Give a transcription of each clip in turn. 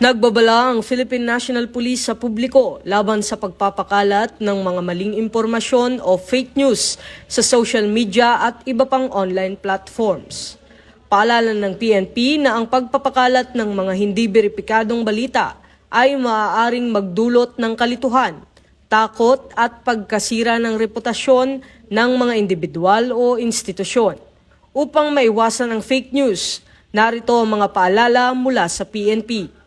Nagbabala ang Philippine National Police sa publiko laban sa pagpapakalat ng mga maling impormasyon o fake news sa social media at iba pang online platforms. Paalala ng PNP na ang pagpapakalat ng mga hindi beripikadong balita ay maaaring magdulot ng kalituhan, takot at pagkasira ng reputasyon ng mga individual o institusyon. Upang maiwasan ang fake news, narito ang mga paalala mula sa PNP.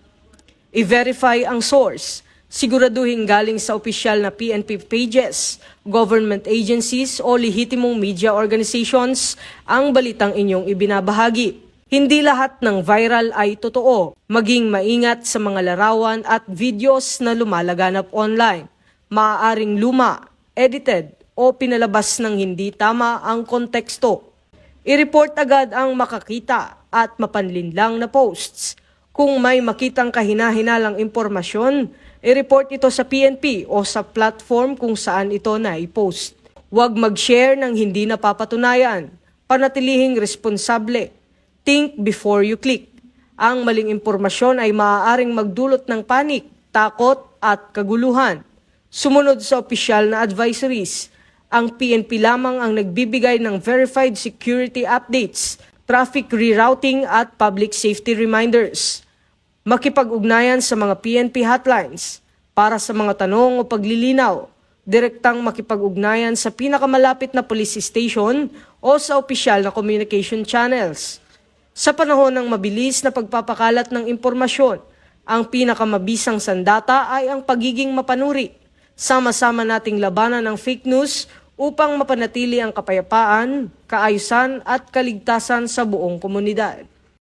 I-verify ang source. Siguraduhin galing sa opisyal na PNP pages, government agencies o lehitimong media organizations ang balitang inyong ibinabahagi. Hindi lahat ng viral ay totoo. Maging maingat sa mga larawan at videos na lumalaganap online. Maaaring luma, edited o pinalabas ng hindi tama ang konteksto. I-report agad ang makakita at mapanlinlang na posts. Kung may makitang kahina-hinalang impormasyon, i-report ito sa PNP o sa platform kung saan ito na-i-post. Huwag mag-share ng hindi napapatunayan. Panatilihing responsable. Think before you click. Ang maling impormasyon ay maaaring magdulot ng panik, takot at kaguluhan. Sumunod sa opisyal na advisories. Ang PNP lamang ang nagbibigay ng verified security updates, traffic rerouting at public safety reminders. Makipag-ugnayan sa mga PNP hotlines para sa mga tanong o paglilinaw. Direktang makipag-ugnayan sa pinakamalapit na police station o sa opisyal na communication channels. Sa panahon ng mabilis na pagpapakalat ng impormasyon, ang pinakamabisang sandata ay ang pagiging mapanuri. Sama-sama nating labanan ng fake news upang mapanatili ang kapayapaan, kaayusan at kaligtasan sa buong komunidad.